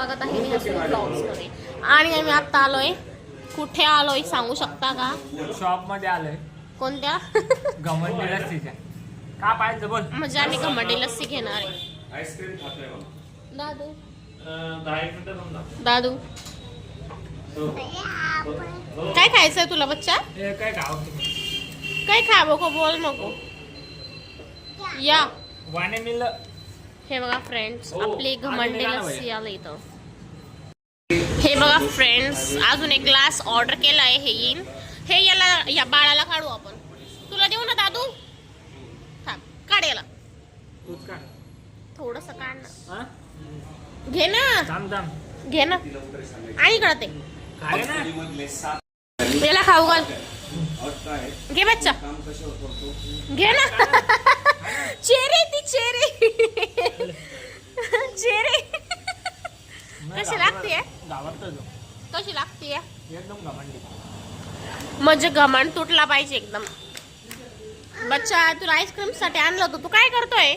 स्वागत आहे मी असून ब्लॉग्समध्ये. आणि आम्ही आता आलोय, कुठे आलोय सांगू शकता का? शॉप मध्ये आलोय. कोणत्या? घमंडी लस्सीच्या. का पाहिजे बोल. म्हणजे आम्ही घमंडी लस्सी घेणार आहे. आईस्क्रीम खातोय बघ. दादू 10 मिनिटं थांब ना. दादू काय खायचंय तुला बच्चा? हे काय खावं तुम्ही? काय खावं को बोल नको या. वाणे मिल. हे बघा फ्रेंड्स, हो, आपली घमंडी आणि लस्सी आलं इथं. हे बघा फ्रेंड्स, अजून एक ग्लास ऑर्डर केला आहे. हे येईन, हे याला या बाळाला काढू आपण. तुला देऊ ना दादू? थांब, काढ याला तूच का? थोडस काढ ना. हा? घे ना, थांब थांब. घे ना. आणि कळते खाय ना. याला खाऊ घाल. घे बच्चा, काम कशावर करतो? घे ना. चेरी ती चेरी चेरी कशी लागते? गावात कशी लागते? एकदम घमंडी. म्हणजे घमंड तुटला पाहिजे एकदम. बच्चा, तुला आईस्क्रीम साठी आणलं होतं, तू काय करतोय?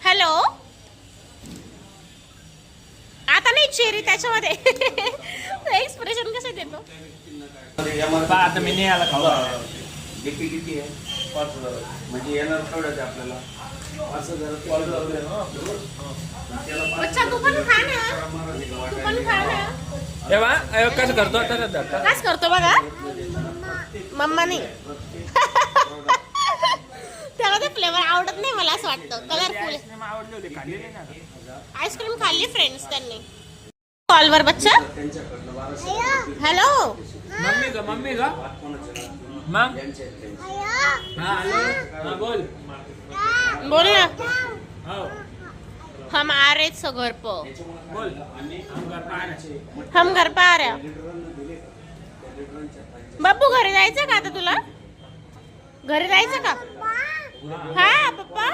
हॅलो, आता नाही चेरी त्याच्यामध्ये. एक्सप्रेशन कसं देतो? आता मी नाही आला खाऊ. किती किती आहे? 5,000. म्हणजे येणार तेवढंच आहे आपल्याला. 5,000. बच्चा तू पण खा ना, तू पण खा ना. तेव्हा कसं करतो तसंच धरतो. काच करतो बघा मम्मा नाही. त्याला ते फ्लेवर आवडत नाही मला असं वाटतं. कलरफुल आईस्क्रीम आवडली होती, खाल्ली नाही ना. आईस्क्रीम खाल्ली फ्रेंड्स त्यांनी. कॉलवर बच्चा. त्यांच्याकडनं 1200. हॅलो, मम्मी का मग त्यांचे आहेत त्यांचे. हा हॅलो. हा बोल. बोल ना. हो हम आ रहे सो घर पर. बोल. हम घर पे आ रहे हैं. हम घर पे आ रहे. लिटरांना दिले का? त्या लिटरांच्या पाहिजे. बाप्पू घरी जायचं का आता तुला? घरी जायचं का? हा पप्पा.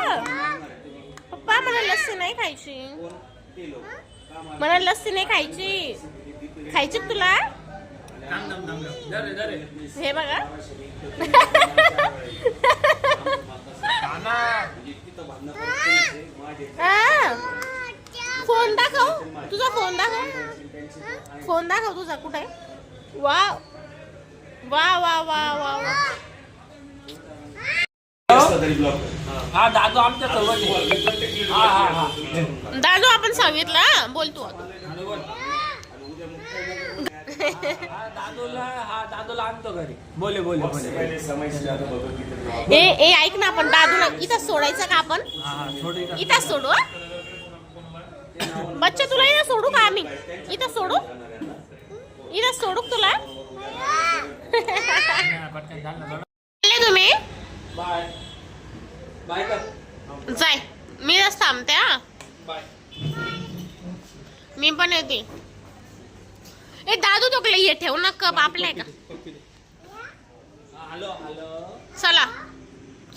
पप्पा मला लस्सी नाही खायची. ते लोक. मला लस्सी नाही खायची. खायची का तुला? थांब थांब थांब. दरे दरे. हे बघा. तिथं भांडणं करते माझे. हा. फोन दाखव, तुझा फोन दाखव. फोन दाखव तुझा कुठे? वा वा वा वा वा. तरी ब्लॉक. हा दादू आमच्या सोबत आहे. हा हा हा. दादू आपण सांगितलं, बोल तू आता. हॅलो बोल. हा दादूला आणतो घरी. बोले बोले बोले. पहिले समयची जागा बघत तिथे ब्लॉक. ए ऐक ना, आपण दादूला इथं सोडायचं का आपण? हा हा थोडी. इथं सोडू हा? बच्चा तुला इथं सोडू का आम्ही? इथं सोडू? इथं सोडू का तुला? पटकन झालं ना. चालले तुम्ही? बाय बाय कर. जाय, मी रस्ता थांबते. हा, बाय. मी पण येते. ए दादू तो हे ठेव ना, कप आपलाय का? हॅलो हॅलो चला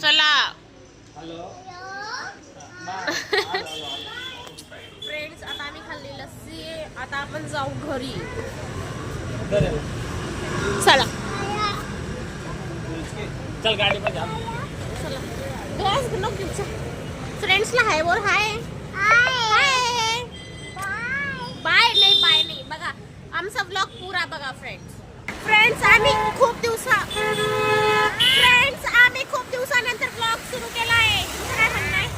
चला हॅलो. फ्रेंड्स, आता आम्ही खाल्ली लस्सी. आता आपण जाऊ घरी. चला चल गाडी मध्ये. चला. गॅस नको. फ्रेंड्सला हाय बोल. हाय हाय. बाय नाही, बाय नाही. बघा आमचा ब्लॉग पुरा बघा फ्रेंड्स. आम्ही खूप दिवसानंतर ब्लॉग सुरू केला आहे. तुमचं काय म्हणणं आहे?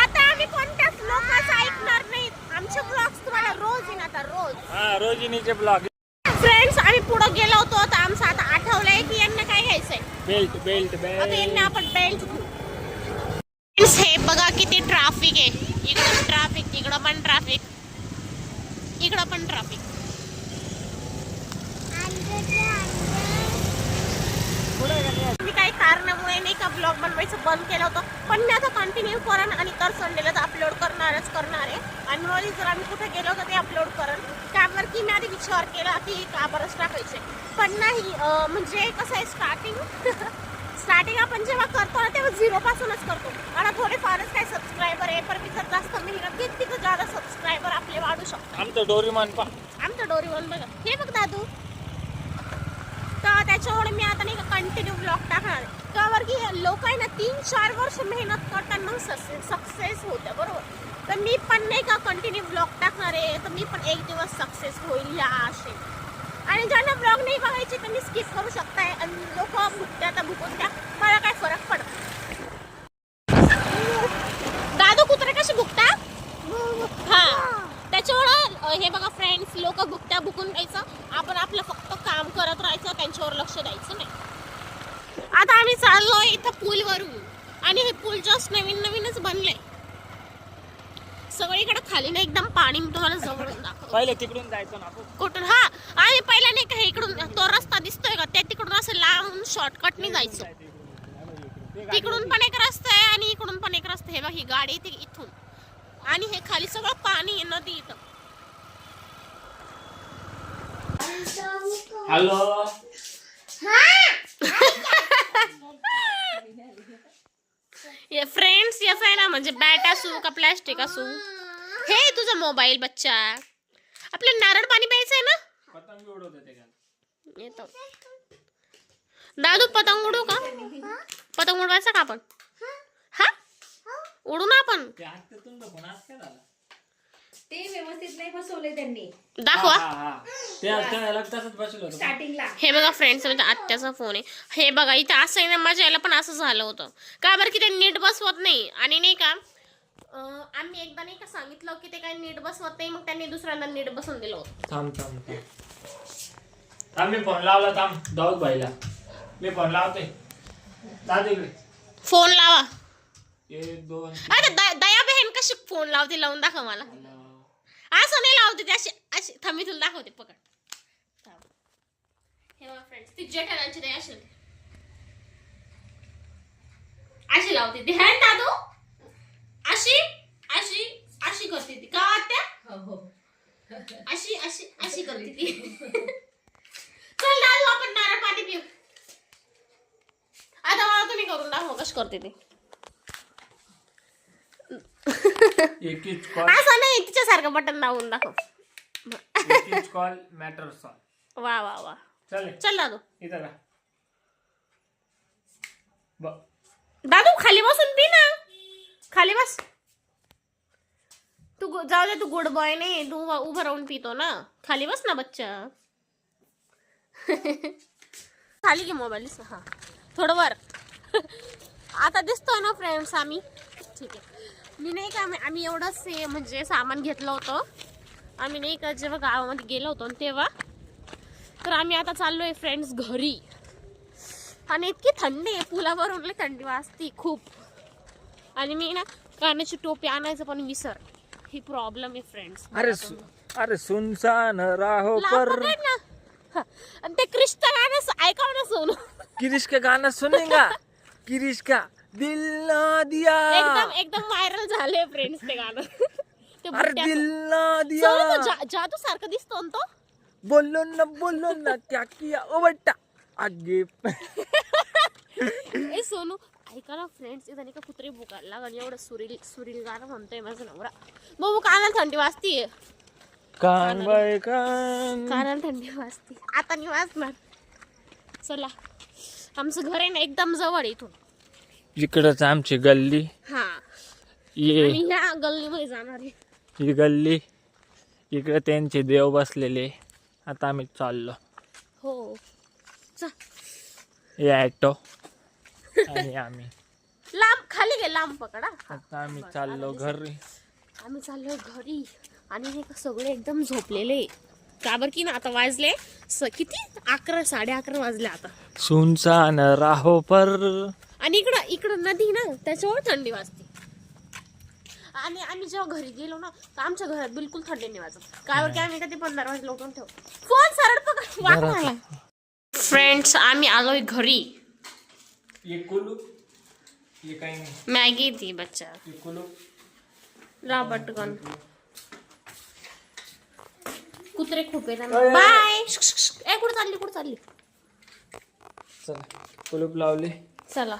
आता आम्ही कोणत्याच लोकांचं ऐकणार नाहीत. आमचे ब्लॉग्स तुम्हाला रोज येईल आता, रोज. हा रोजिनीचे ब्लॉग. फ्रेंड्स, आम्ही पुढे गेलो होतो तर आमचं आता आठवलंय की यांना काय घ्यायचंय. बेल्ट बेल्ट आता बेल्ट. यांना आपण बेल्ट घेऊ. फ्रेंड्स, हे बघा किती ट्रॅफिक आहे. इकडं ट्रॅफिक, इकडं पण ट्रॅफिक, इकडं पण ट्रॅफिक. मी काही कारणामुळे नाही का ब्लॉग बनवायचं बंद केलं होतं, पण मी आता कंटिन्यू करेन. आणि तर संडेला तर अपलोड करणार आहे. आणि मग जर आम्ही कुठे गेलो तर ते अपलोड करेन. त्यावर की मी आधी विचार केला की का बरंच टाकायचे, पण नाही. म्हणजे कसं आहे, स्टार्टिंग आपण जेव्हा करतो ना तेव्हा 0 पासूनच करतो. आणि थोडेफारच काय सबस्क्रायबर आहे, पण मी जर जास्त मेहनत घेतली तर जादा सबस्क्रायबर आपले वाढू शकतो. आमचं डोरीमॉन पा. आमचं डोरीमॉन बघा. हे बघ दादू. तर त्याच्यामुळे मी आता नाही का कंटिन्यू ब्लॉग टाकणार आहे. का बरं की लोक आहे ना 3-4 वर्ष मेहनत करतात, मग सक्सेस होते. बरोबर. तर मी पण नाही का कंटिन्यू ब्लॉग टाकणार आहे, तर मी पण एक दिवस सक्सेस होईल या आशे. आणि ज्यांना ब्लॉग नाही बघायचे त्यांनी स्किप करू शकताय. आणि लोक भुकत्या तर भुकून द्या, मला काय फरक पडत. दादू कुत्रे कसे भुकता हा त्याच्यावर हे बघा फ्रेंड्स, लोक भुकत्या भुकून द्यायचं, आपण आपलं फक्त काम करत राहायचं, त्यांच्यावर लक्ष द्यायचं नाही. आता आम्ही चाललोय इथं पूलवरून आणि हे पूल जस्ट नवीनच बनलंय. सगळीकडे खाली ना एकदम पाणी. मी तुम्हाला जवळून दाखवतो. पहिले तिकडून जायचं ना आपण. कुठून हा आणि पहिला नाही का इकडून तो रस्ता दिसतोय का, त्या तिकडून असं लांब शॉर्टकटने जायचं. तिकडून पण एक रस्ता आहे आणि इकडून पण एक रस्ता आहे. बघ ही गाडी येते इथून आणि हे खाली सगळं पाणी आहे, नदी इथं. हॅलो ये फ्रेंड्स येस आहे ना, म्हणजे बॅट असू का प्लॅस्टिक असू. हे तुझा मोबाईल बच्चा, आपलं नारळ पाणी प्यायचंय ना. पतंग उडवत होते का? येतो दादू, पतंग उडू का? पतंग उडवायचा का आपण? हा उडू ना आपण. ते हातातून बघून आज काय झालं? ते व्यवस्थित नाही बसवले त्यांनी दाखवा. त्या तसंच बसलो होतो. स्टार्टिंगला. हे बघा फ्रेंड्स, म्हणजे आत्याचा फोन आहे. हे बघा इथं असं आहे ना, माझ्या याला पण असं झालं होतं का बरं की ते नीट बसवत नाही. आणि नाही का आम्ही एकदा नाही का सांगितलं की ते काही नीट बसवत नाही, मग त्यांनी दुसऱ्यांदा नीट बसवून दिलं होतं. थांब मी फोन लावला. थांब दाऊद भाईला मी फोन लावते. दादा फोन लावा. 1 2 अरे दया बहीण कशी फोन लावते, लावून दाखव मला. असं नाही लावते ते, अशी अशी. थांबी तुला दाखवते, पकड. हे बघा फ्रेंड्स, ती जेठालांची दया अशी अशी लावते ती. है दादू अशी अशी अशी करते ती का वाटते. अशी अशी अशी करते ती. चल दादू आपण नारळ पाणी पिऊ. आता मला तुम्ही करून दाखव कशी करते ती. एकीच कॉल असं नाही, तिच्यासारखं बटन दाबून दाखव. एकीच कॉल मॅटर सॉल्व. वा वा वा. चल चल दादू. इथं का दादू खाली बसून पी ना. खाली बस. तू जाऊ दे, तू गुड बॉय नाही, तू उभं राहून पितो ना. खाली बस ना बच्चा. खाली घे मोबाईल. हा थोडं वर. आता दिसतोय ना फ्रेंड्स आम्ही. ठीक आहे. मी नाही का आम्ही एवढंच म्हणजे सामान घेतलं होतं. आम्ही नाही का जेव्हा गावामध्ये गेलो होतो तेव्हा. तर आम्ही आता चाललोय फ्रेंड्स घरी. आणि इतकी थंडी आहे, पुलावरून लई थंडी वाजती खूप. आणि मी ना कानाची टोपी आणायचं पण विसर. ही प्रॉब्लेम आहे फ्रेंड्स. अरे सुनसान राहो पर ना. आणि ते क्रिस्टा गाणं ऐकाव ना सोनू. किरिश का गाना सुनेगा. किरिश का दिल ना दिया. एकदम व्हायरल झाले फ्रेंड्स ते गाणं. ते अरे दिल ना दिया. सोनू तो जादू सारखं दिसतो ना तो. बोलो ना क्या किया ओ बेटा आगे. ए सोनू ऐका ना फ्रेंड्स, इथं नाही का कुत्रे भुकायला लागल. एवढं सुरील गाणं म्हणतोय माझा नवरा. मग कानाला थंडी वाजतीये. कान बाय कान. कानाला थंडी वाजती. आता नाही वाजणार. चला आमचं घर आहे ना एकदम जवळ इथून. इकडच आमची गल्ली. हा ये आणि ह्या गल्लीमध्ये जाणार आहे. ही गल्ली. इकडे त्यांचे देव बसलेले. आता आम्ही चाललो. हो चल. हे ॲटो आणि आम्ही लांब खाली गे, लांब पकडा. आता आम्ही चाललो घरी. आम्ही चाललोय घरी. आणि हे का सगळे एकदम झोपलेले का बरं की ना. आता वाजले किती 11 11:30 वाजले आता. सुनसान राहो पर. आणि इकडं नदी ना, त्याच्यावर थंडी वाजते. आणि आम्ही जेव्हा घरी गेलो ना तर आमच्या घरात बिलकुल थंडी नाही वाजत. काय बरं की आम्ही कधी 15 वाजले उठून ठेव. फोन सरळ पकड. फ्रेंड्स आम्ही आलोय घरी. ये कुलू ये काही नाही. मॅगी ती बच्चा ये कुलू ला पटकन. कुत्रे खूप येतात. बाय. ए कुठं चालली. चला कुलूप लावले. चला.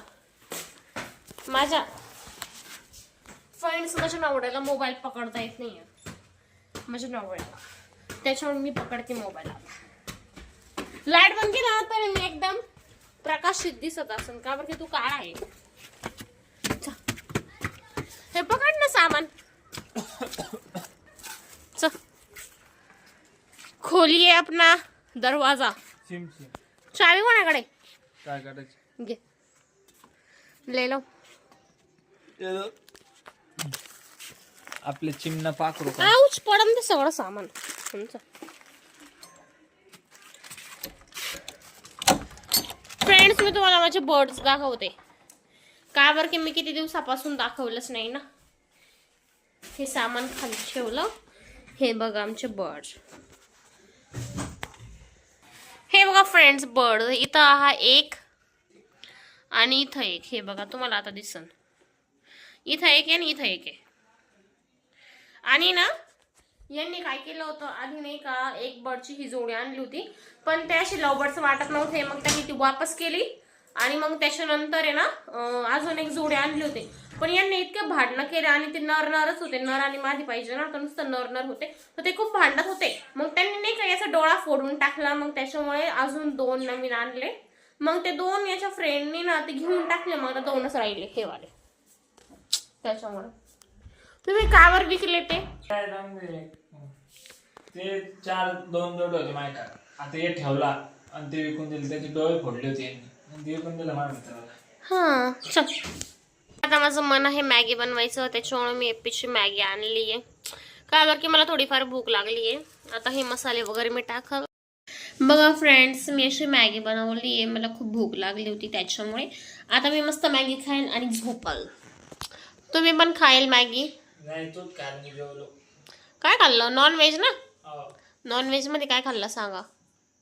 माझ्या फ्रेंड्स माझ्या नवऱ्याला मोबाईल पकडता येत नाही. माझ्या नवऱ्याला, त्याच्यामुळे मी पकडते मोबाईल. लाईट बंद केला तर मी एकदम प्रकाशित दिसत असेल का बरं की तू काळा आहे. हे पकड ना सामान. खोलिए अपना दरवाजा. चिम चिम चावी कोणाकडे? काय करायचं घे, ले लो. आपले चिमणा पाखरू का आऊच पडन ते सगळं सामान तुमचं. फ्रेंड्स, मी तुम्हाला माझे बर्ड्स दाखवते. का बरं की मी किती दिवसापासून दाखवलंच नाही ना. हे सामान खाली ठेवलं. हे बघा आमचे बर्ड्स. हे बघा फ्रेंड्स बर्ड. इथं हा एक आणि इथं एक. हे बघा तुम्हाला आता दिसन. इथं एक आहे आणि इथं एक आहे. आणि ना यांनी काय केलं होतं आधी नाही का, एक बर्डची ही जोडी आणली होती पण ते अशी लव बर्ड्स वाटत नव्हते. मग त्यांनी ती वापस केली आणि मग त्याच्यानंतर आहे ना अजून एक जोडी आणली होती. पण यांनी इतके भांडणं केले आणि ते नरच होते. नर आणि मादी पाहिजे ना, तर नुसतं नर होते. तर ते खूप भांडत होते. मग त्यांनी नाही का याचा डोळा फोडून टाकला. मग त्याच्यामुळे अजून 2 नवीन आणले. मग ते 2 याच्या फ्रेंडनी ना ते घेऊन टाकले. मग आता 2च राहिले हे वाले. त्याच्यामुळे तुम्ही का बरं विकले ते? ते 2 जोड होते मायका. आता हे ठेवला आणि ते विकून दिले. त्याचे डोळे फोडले होते यांनी. ते विकून दिलं माझ्या मित्राला. हा चल. आता माझं मन आहे मॅगी बनवायचं. त्याच्यामुळे मी एपीची मॅगी आणली आहे. का बरं की मला थोडीफार भूक लागली आहे. आता हे मसाले वगैरे मी टाकावं. बघा फ्रेंड्स, मी अशी मॅगी बनवली आहे. मला खूप भूक लागली होती त्याच्यामुळे. आता मी मस्त मॅगी खाईन आणि झोपाल. तुम्ही पण खाईल मॅगी? नाही, तूच काय मी जेवलो. काय खाल्लं? नॉन व्हेज ना? नॉन व्हेज मध्ये काय खाल्लं सांगा?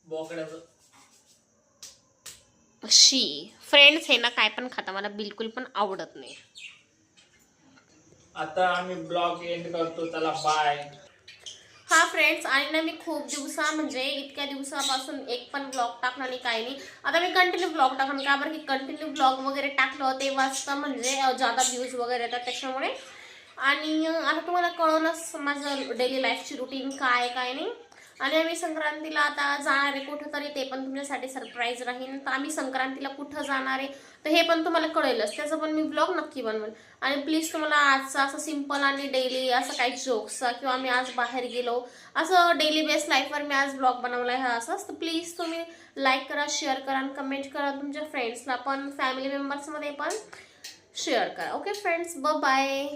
बोकड्याचं. अशी फ्रेंड्स हे ना काय पण खाता, मला बिलकुल पण आवडत नाही. आता आम्ही ब्लॉग एंड करतो. चला बाय. हा फ्रेंड्स, आणि ना मी खूप म्हणजे इतक्या दिवसापासून एक पण ब्लॉग टाकला नाही, काही नाही. आता मी कंटिन्यू ब्लॉग टाकणार. का बरं की कंटिन्यू ब्लॉग वगैरे टाकलं तेव्हाच म्हणजे जादा व्ह्यूज वगैरे येतात त्याच्यामुळे. आणि आता तुम्हाला कळूनच माझं डेली लाईफची रुटीन काय नाही. आणि आम्ही संक्रांतीला आता जाणार आहे कुठं तरी. ते पण तुमच्यासाठी सरप्राईज राहील. तर आम्ही संक्रांतीला कुठं जाणार आहे तर हे पण तुम्हाला कळेलच. त्याचं पण मी ब्लॉग नक्की बनवेल. आणि प्लीज तुम्हाला आजचं असं सिम्पल आणि डेली असं काही जोक्स किंवा आम्ही आज बाहेर गेलो असं डेली बेस लाईफवर मी आज ब्लॉग बनवला आहे असंच. तर प्लीज तुम्ही लाईक करा, शेअर करा आणि कमेंट करा. तुमच्या फ्रेंड्सला पण, फॅमिली मेंबर्समध्ये पण शेअर करा. Okay friends, bye.